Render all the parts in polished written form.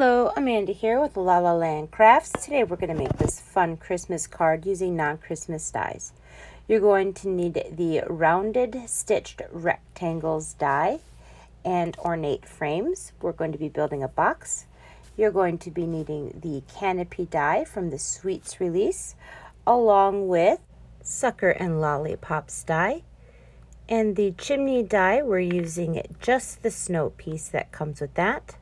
Hello, Amanda here with Lalalandcrafts. Today we're going to make this fun Christmas card using non-Christmas dies. You're going to need the rounded stitched rectangles die and ornate frames. We're going to be building a box. You're going to be needing the Canopy Die from the Sweets release, along with Sucker and Lollipops Die. And the Chimney Die, we're using just the snow piece that comes with that.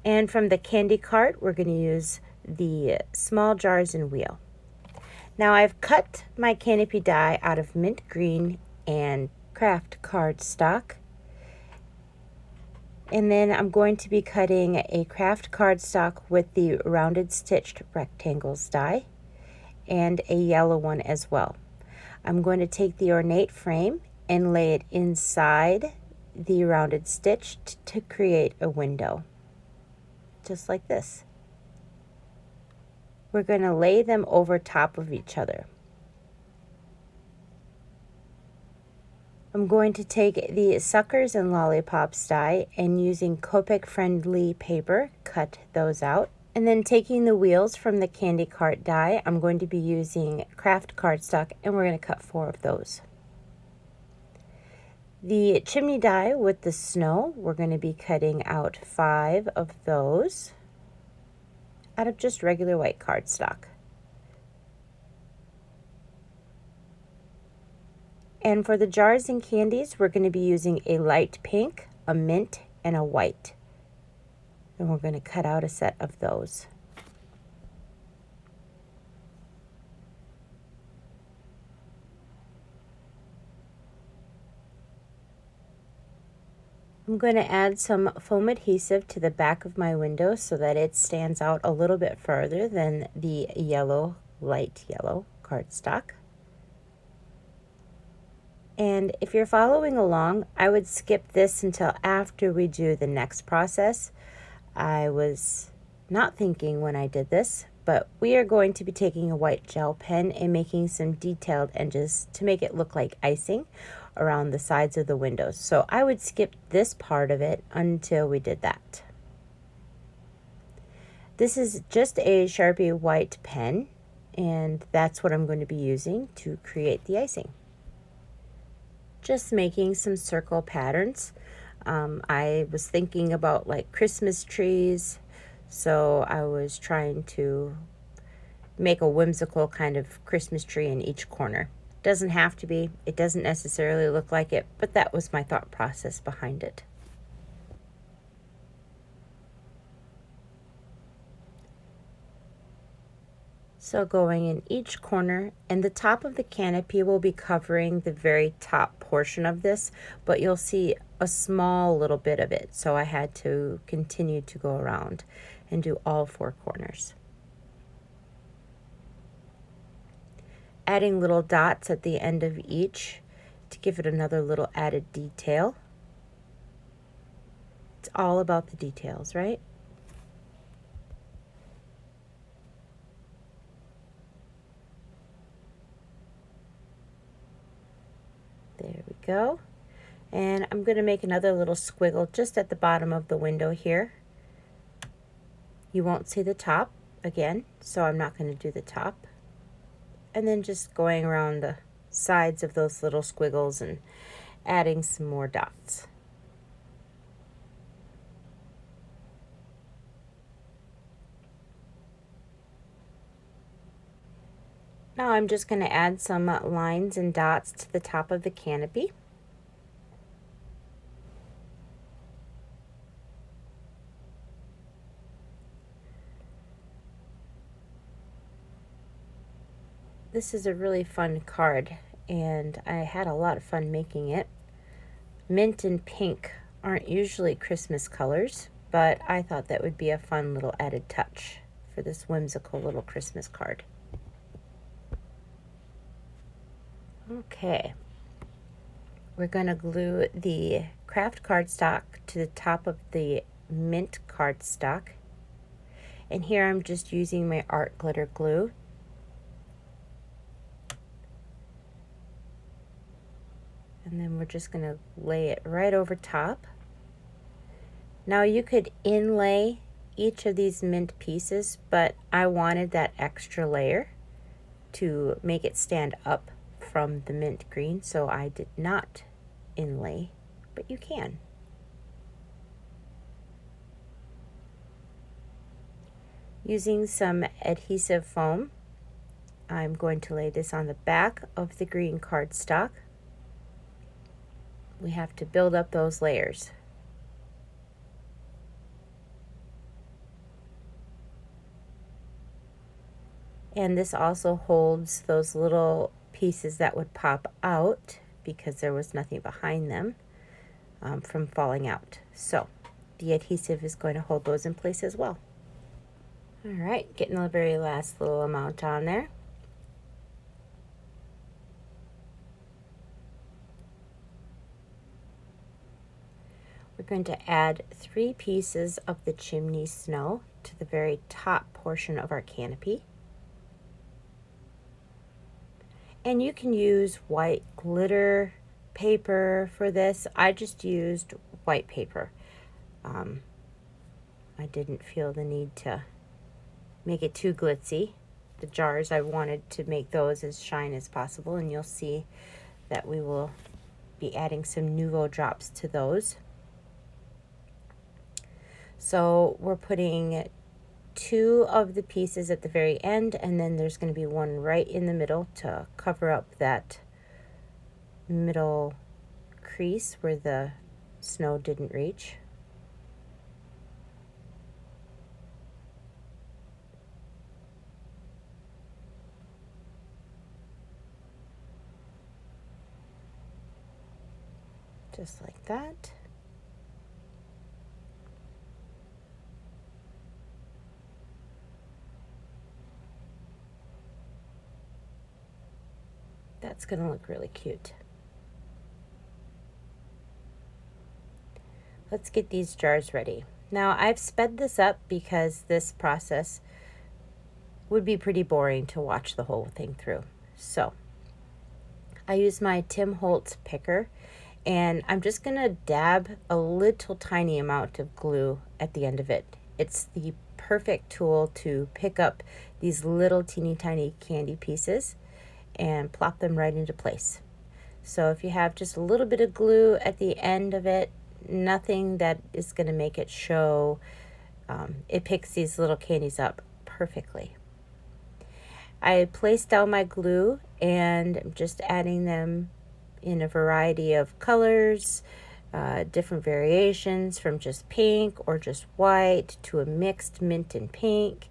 And from the candy cart, we're going to use the small jars and wheel. Now I've cut my Canopy Die out of mint green and craft cardstock. And then I'm going to be cutting a craft cardstock with the rounded stitched rectangles die and a yellow one as well. I'm going to take the ornate frame and lay it inside the rounded stitch to create a window. Just like this. We're going to lay them over top of each other. I'm going to take the Suckers and Lollipops die and using Copic friendly paper, cut those out. And then taking the wheels from the candy cart die, I'm going to be using craft cardstock and we're going to cut 4 of those. The chimney die with the snow, we're going to be cutting out 5 of those out of just regular white cardstock. And for the jars and candies, we're going to be using a light pink, a mint, and a white. And we're going to cut out a set of those. I'm going to add some foam adhesive to the back of my window so that it stands out a little bit further than the yellow, light yellow cardstock. And if you're following along, I would skip this until after we do the next process. I was not thinking when I did this, but we are going to be taking a white gel pen and making some detailed edges to make it look like icing around the sides of the windows. So I would skip this part of it until we did that. This is just a Sharpie white pen, and that's what I'm going to be using to create the icing. Just making some circle patterns. I was thinking about like Christmas trees, so I was trying to make a whimsical kind of Christmas tree in each corner. Doesn't have to be, it doesn't necessarily look like it, but that was my thought process behind it. So going in each corner, and the top of the canopy will be covering the very top portion of this, but you'll see a small little bit of it. So I had to continue to go around and do all 4 corners. Adding little dots at the end of each to give it another little added detail. It's all about the details, right? There we go. And I'm going to make another little squiggle just at the bottom of the window here. You won't see the top again, so I'm not going to do the top. And then just going around the sides of those little squiggles and adding some more dots. Now I'm just going to add some lines and dots to the top of the canopy. This is a really fun card, and I had a lot of fun making it. Mint and pink aren't usually Christmas colors, but I thought that would be a fun little added touch for this whimsical little Christmas card. Okay, we're going to glue the craft cardstock to the top of the mint cardstock, and here I'm just using my art glitter glue. And then we're just going to lay it right over top. Now you could inlay each of these mint pieces, but I wanted that extra layer to make it stand up from the mint green, so I did not inlay, but you can. Using some adhesive foam, I'm going to lay this on the back of the green cardstock. We have to build up those layers. And this also holds those little pieces that would pop out because there was nothing behind them from falling out. So the adhesive is going to hold those in place as well. All right, getting the very last little amount on there. We're going to add 3 pieces of the chimney snow to the very top portion of our canopy. And you can use white glitter paper for this. I just used white paper. I didn't feel the need to make it too glitzy. The jars, I wanted to make those as shiny as possible, and you'll see that we will be adding some Nouveau drops to those. So we're putting 2 of the pieces at the very end, and then there's going to be one right in the middle to cover up that middle crease where the snow didn't reach. Just like that. That's going to look really cute. Let's get these jars ready. Now I've sped this up because this process would be pretty boring to watch the whole thing through. So I use my Tim Holtz picker, and I'm just going to dab a little tiny amount of glue at the end of it. It's the perfect tool to pick up these little teeny tiny candy pieces and plop them right into place. So if you have just a little bit of glue at the end of it, nothing that is going to make it show, it picks these little candies up perfectly. I placed down my glue and I'm just adding them in a variety of colors, different variations from just pink or just white to a mixed mint and pink.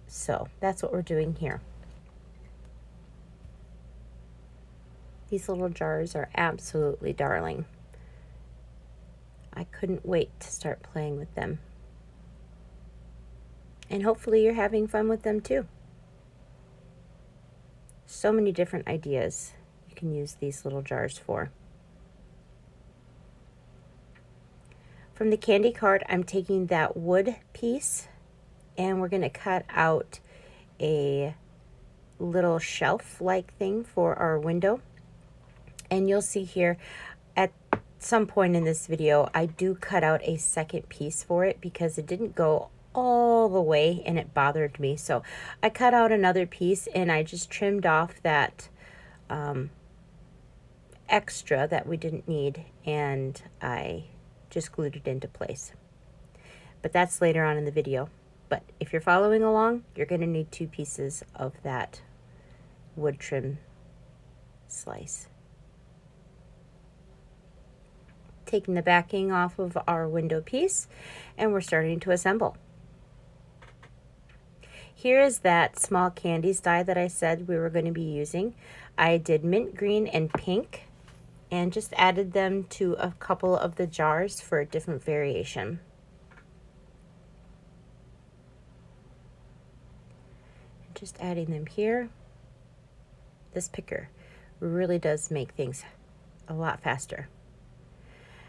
So that's what we're doing here. These little jars are absolutely darling. I couldn't wait to start playing with them. And hopefully you're having fun with them too. So many different ideas you can use these little jars for. From the candy card, I'm taking that wood piece and we're going to cut out a little shelf-like thing for our window. And you'll see here at some point in this video, I do cut out a second piece for it because it didn't go all the way and it bothered me. So I cut out another piece and I just trimmed off that extra that we didn't need, and I just glued it into place. But that's later on in the video. But if you're following along, you're going to need 2 pieces of that wood trim slice. Taking the backing off of our window piece, and we're starting to assemble. Here is that small Candies die that I said we were going to be using. I did mint green and pink and just added them to a couple of the jars for a different variation. Just adding them here. This picker really does make things a lot faster.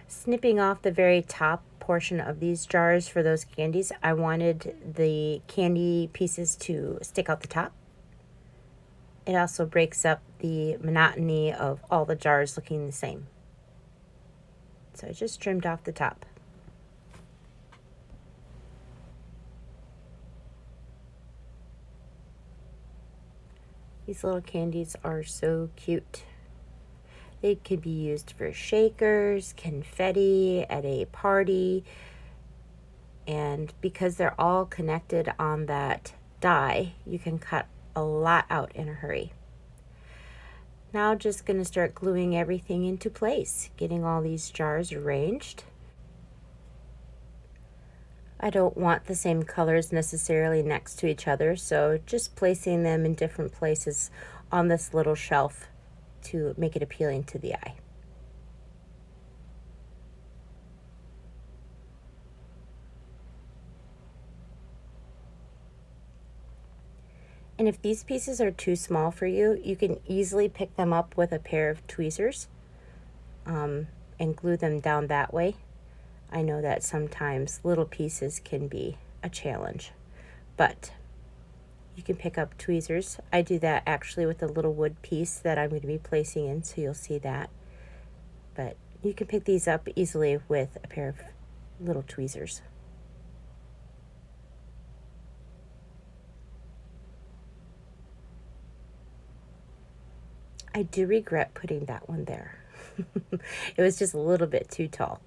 Snipping off the very top portion of these jars for those candies, I wanted the candy pieces to stick out the top. It also breaks up the monotony of all the jars looking the same. So I just trimmed off the top. These little candies are so cute. They could be used for shakers, confetti at a party, and because they're all connected on that die, you can cut a lot out in a hurry. Now just going to start gluing everything into place, getting all these jars arranged. I don't want the same colors necessarily next to each other, so just placing them in different places on this little shelf to make it appealing to the eye. And if these pieces are too small for you, you can easily pick them up with a pair of tweezers and glue them down that way. I know that sometimes little pieces can be a challenge, but you can pick up tweezers. I do that actually with a little wood piece that I'm going to be placing in, so you'll see that. But you can pick these up easily with a pair of little tweezers. I do regret putting that one there. It was just a little bit too tall.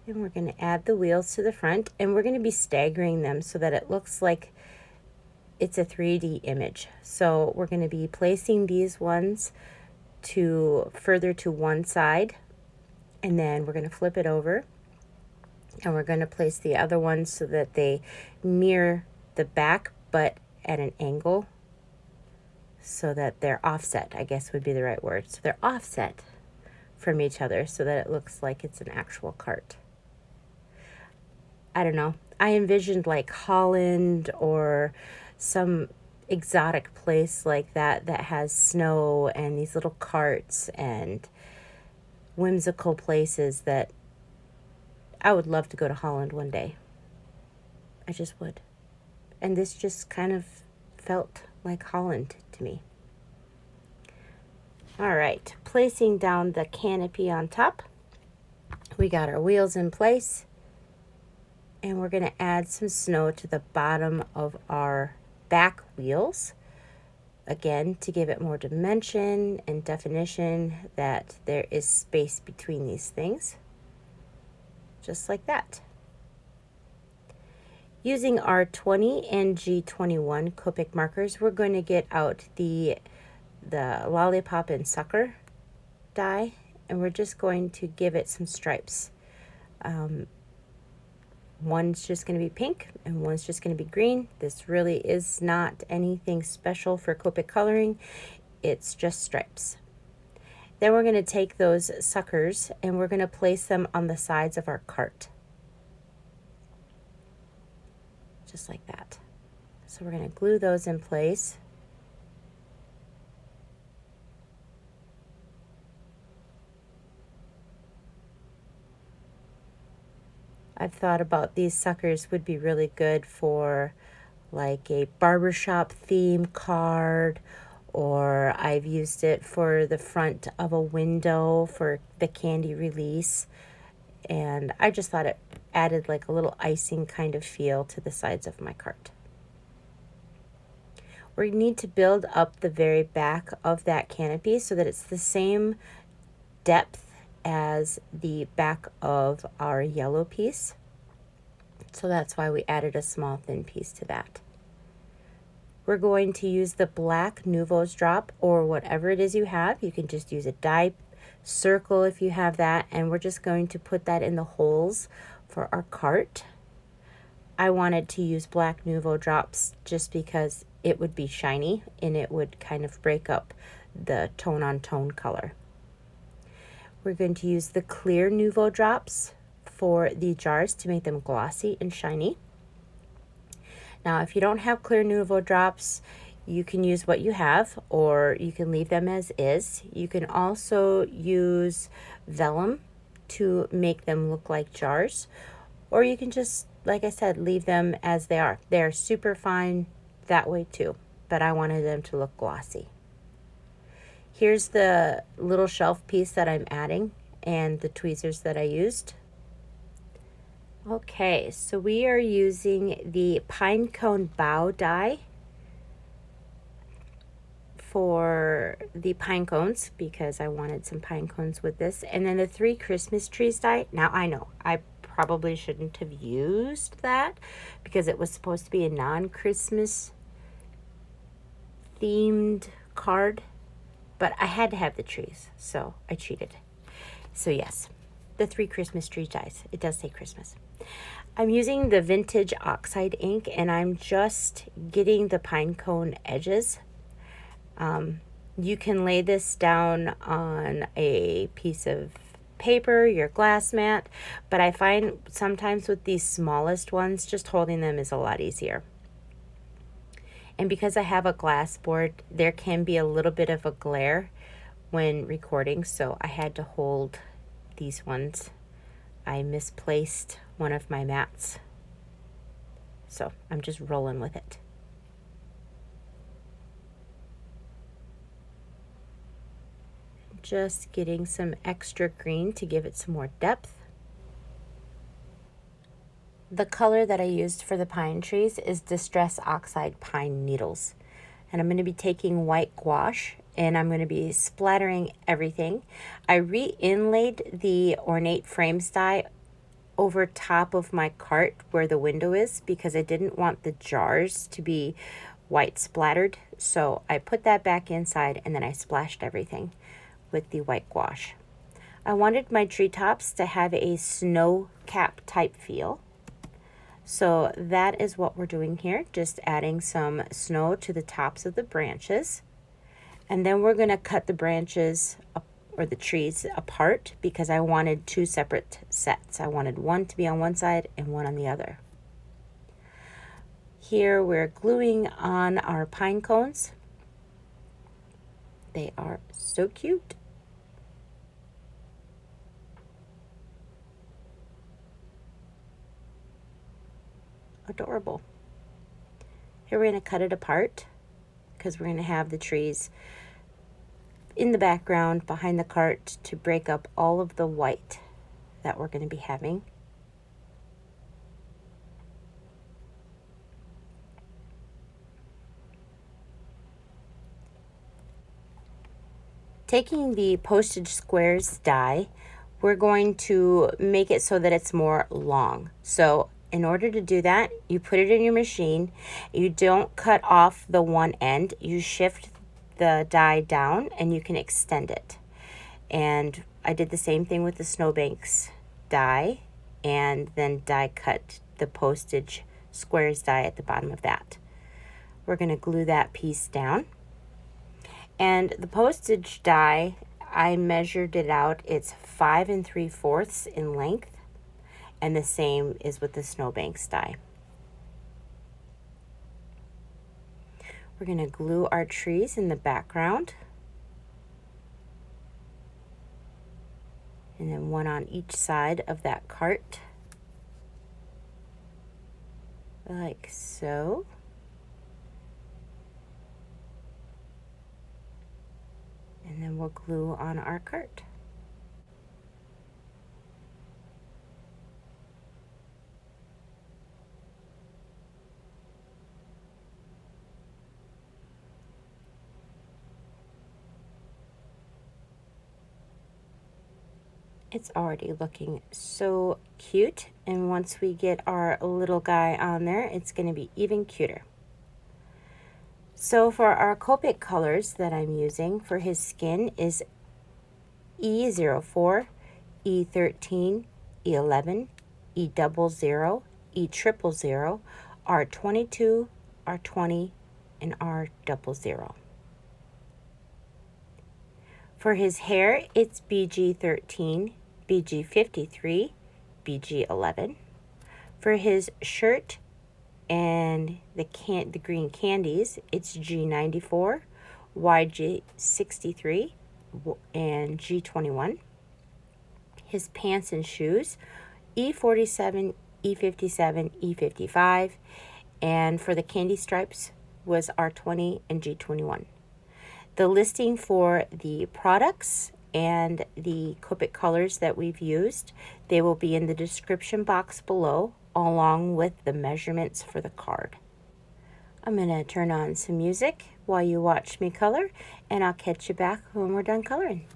And we're going to add the wheels to the front, and we're going to be staggering them so that it looks like it's a 3D image. So we're going to be placing these ones further to one side, and then we're going to flip it over, and we're going to place the other ones so that they mirror the back but at an angle, so that they're offset, I guess would be the right word. So they're offset from each other so that it looks like it's an actual cart. I don't know. I envisioned like Holland or some exotic place like that that has snow and these little carts and whimsical places that I would love to go to Holland one day. I just would. And this just kind of felt like Holland to me. All right, placing down the canopy on top. We got our wheels in place, and we're going to add some snow to the bottom of our back wheels, again to give it more dimension and definition, that there is space between these things, just like that. Using our 20 and G21 Copic markers, we're going to get out the Lollipop and Sucker die, and we're just going to give it some stripes. One's just going to be pink and one's just going to be green. This really is not anything special for Copic Coloring. It's just stripes. Then we're going to take those suckers and we're going to place them on the sides of our cart. Just like that. So we're going to glue those in place. I've thought about these suckers would be really good for like a barbershop theme card, or I've used it for the front of a window for the candy release, and I just thought it added like a little icing kind of feel to the sides of my cart. We need to build up the very back of that canopy so that it's the same depth as the back of our yellow piece. So that's why we added a small thin piece to that. We're going to use the black Nouveau's drop, or whatever it is you have. You can just use a die circle if you have that, and we're just going to put that in the holes for our cart. I wanted to use black Nouveau drops just because it would be shiny and it would kind of break up the tone-on-tone color. We're going to use the clear Nouveau drops for the jars to make them glossy and shiny. Now, if you don't have clear Nouveau drops, you can use what you have, or you can leave them as is. You can also use vellum to make them look like jars, or you can just, like I said, leave them as they are. They're super fine that way too, but I wanted them to look glossy. Here's the little shelf piece that I'm adding and the tweezers that I used. Okay, so we are using the Pinecone Bough Die for the pine cones because I wanted some pine cones with this. And then the 3 Christmas trees die. Now I know I probably shouldn't have used that because it was supposed to be a non-Christmas themed card, but I had to have the trees, so I cheated. So yes, the 3 Christmas tree dies. It does say Christmas. I'm using the vintage oxide ink and I'm just getting the pine cone edges. You can lay this down on a piece of paper, your glass mat, but I find sometimes with these smallest ones, just holding them is a lot easier. And because I have a glass board, there can be a little bit of a glare when recording, so I had to hold these ones. I misplaced one of my mats, so I'm just rolling with it. Just getting some extra green to give it some more depth. The color that I used for the pine trees is Distress Oxide Pine Needles. And I'm going to be taking white gouache and I'm going to be splattering everything. I re-inlaid the Ornate Frames Die over top of my cart where the window is because I didn't want the jars to be white splattered. So I put that back inside and then I splashed everything with the white gouache. I wanted my treetops to have a snow cap type feel. So that is what we're doing here, just adding some snow to the tops of the branches. And then we're going to cut the branches or the trees apart because I wanted 2 separate sets. I wanted one to be on one side and one on the other. Here we're gluing on our pine cones. They are so cute. Adorable. Here we're going to cut it apart because we're going to have the trees in the background behind the cart to break up all of the white that we're going to be having. Taking the Postage Squares die, we're going to make it so that it's more long. So in order to do that, you put it in your machine. You don't cut off the one end. You shift the die down and you can extend it. And I did the same thing with the Snowbank die and then die cut the Postage Squares die at the bottom of that. We're going to glue that piece down. And the postage die, I measured it out. It's 5 3/4 in length. And the same is with the Snowbank die. We're going to glue our trees in the background. And then one on each side of that cart. Like so. And then we'll glue on our cart. It's already looking so cute, and once we get our little guy on there, it's going to be even cuter. So for our Copic colors that I'm using for his skin is E04, E13, E11, E00, E000, R22, R20, and R00. For his hair, it's BG13, BG53, BG11. For his shirt and the green candies, it's G94, YG63, and G21. His pants and shoes, E47, E57, E55, and for the candy stripes was R20 and G21. The listing for the products and the Copic colors that we've used. They will be in the description box below, along with the measurements for the card. I'm going to turn on some music while you watch me color, and I'll catch you back when we're done coloring.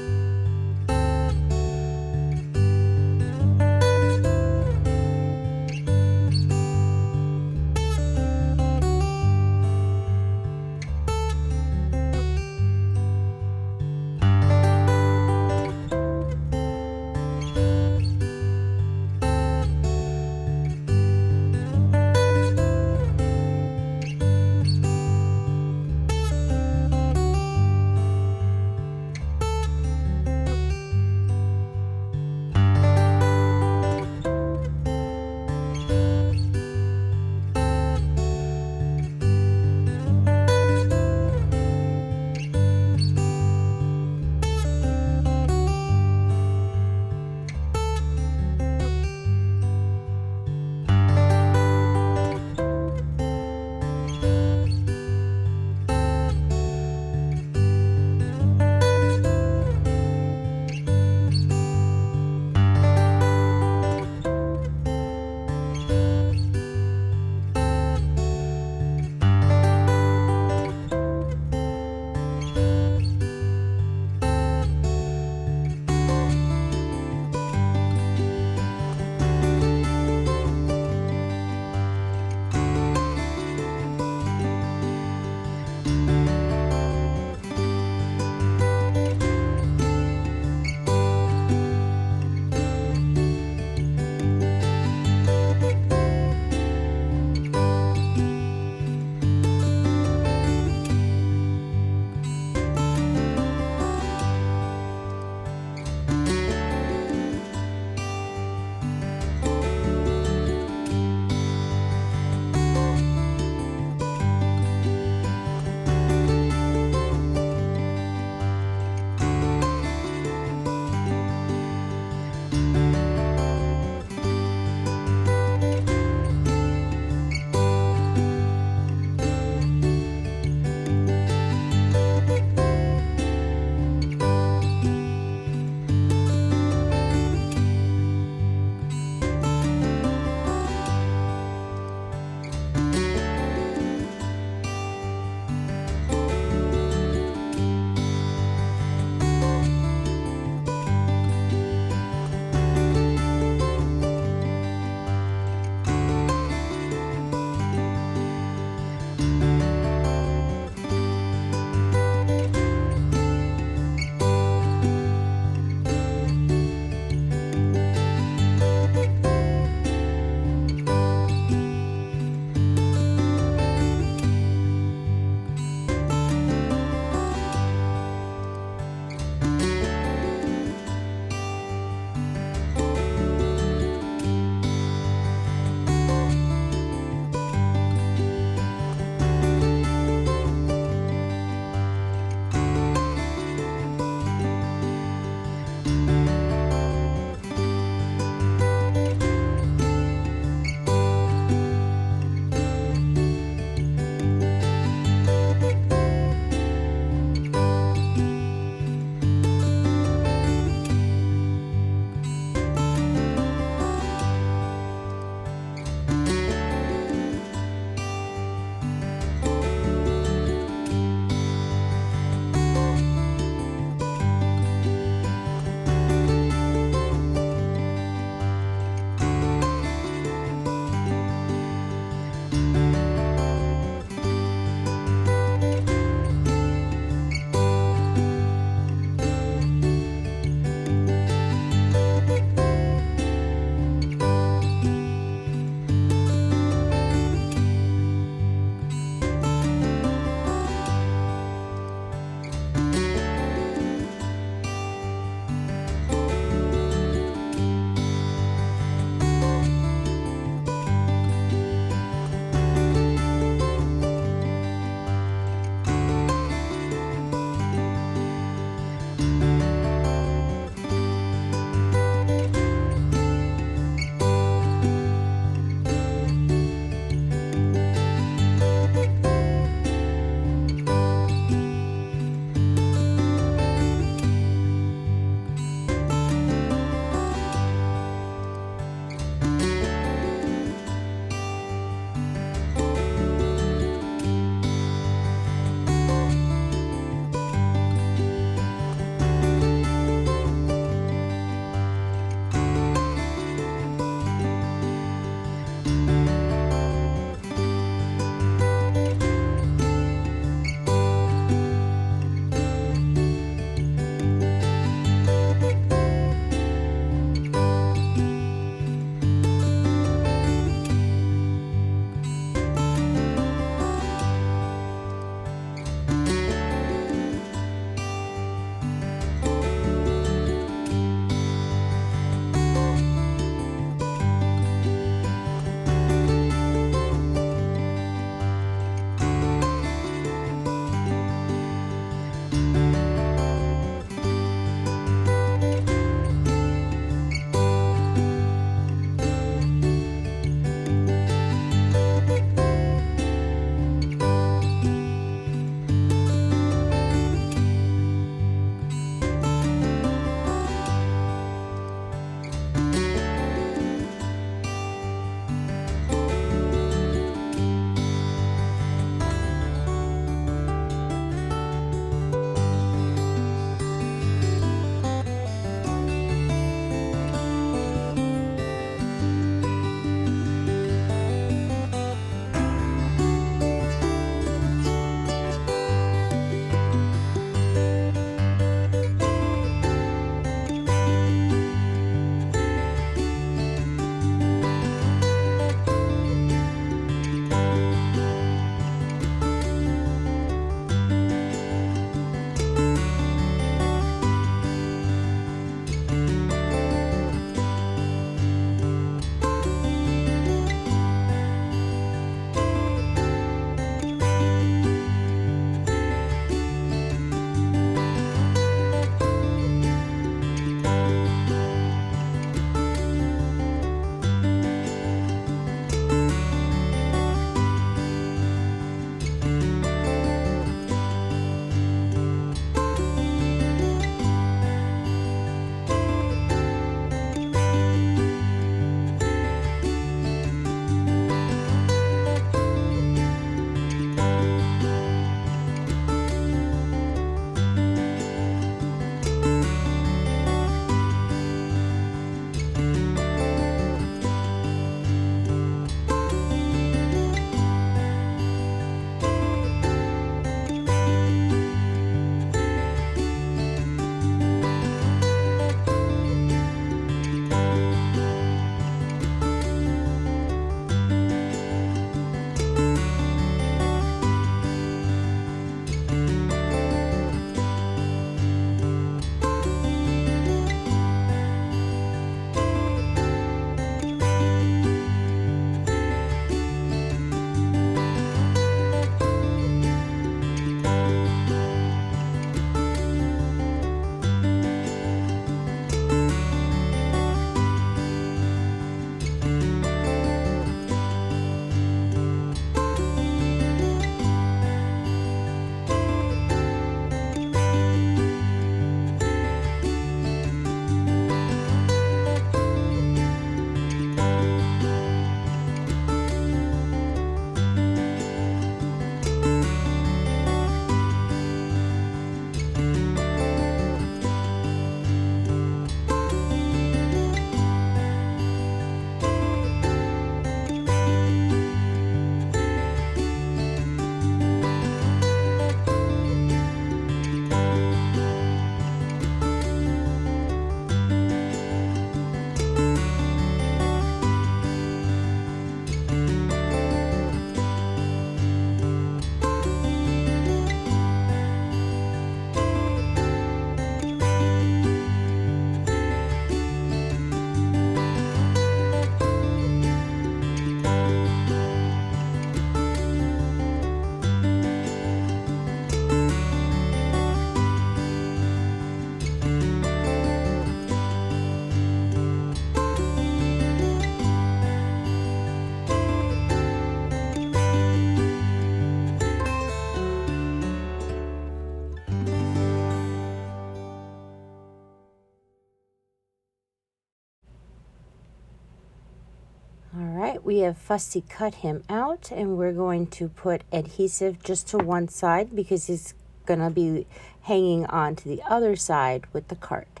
right, we have fussy cut him out, and we're going to put adhesive just to one side because he's going to be hanging on to the other side with the cart.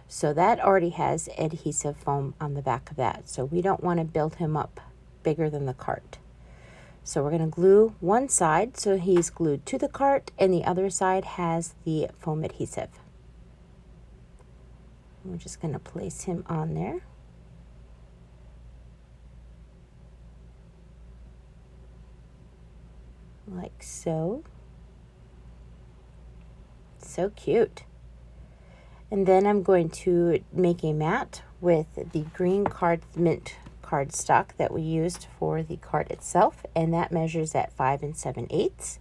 So that already has adhesive foam on the back of that. So we don't want to build him up bigger than the cart. So we're going to glue one side so he's glued to the cart, and the other side has the foam adhesive. We're just going to place him on there. Like so. So cute. And then I'm going to make a mat with the green mint cardstock that we used for the card itself, and that measures at 5 7/8.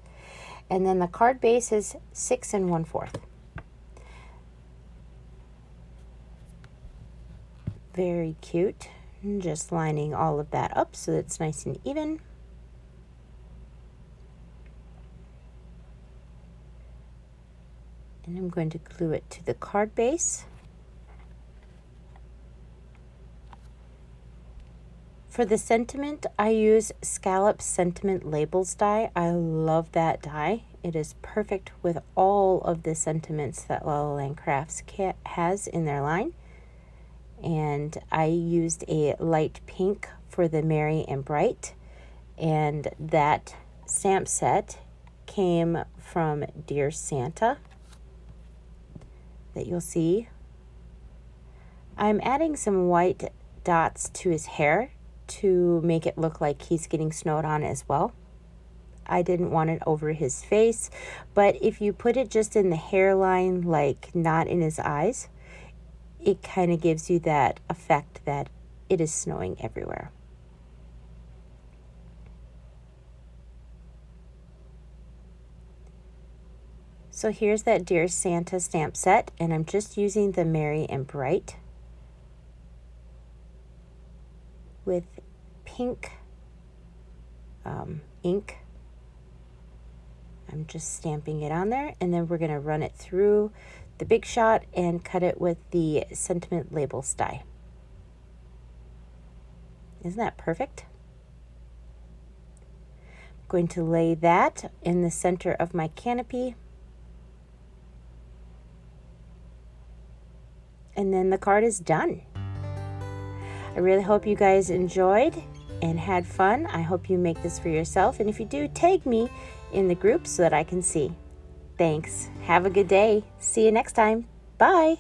And then the card base is 6 1/4. Very cute. And just lining all of that up so that it's nice and even. And I'm going to glue it to the card base. For the sentiment, I use Scalloped Sentiment Labels die. I love that die. It is perfect with all of the sentiments that Lalalandcrafts has in their line. And I used a light pink for the Merry and Bright. And that stamp set came from Dear Santa, that you'll see. I'm adding some white dots to his hair to make it look like he's getting snowed on as well. I didn't want it over his face, but if you put it just in the hairline, like not in his eyes, it kind of gives you that effect that it is snowing everywhere. So here's that Dear Santa stamp set, and I'm just using the Merry and Bright with pink ink. I'm just stamping it on there, and then we're going to run it through the Big Shot and cut it with the Sentiment Labels die. Isn't that perfect? I'm going to lay that in the center of my canopy. And then the card is done. I really hope you guys enjoyed and had fun. I hope you make this for yourself. And if you do, tag me in the group so that I can see. Thanks. Have a good day. See you next time. Bye.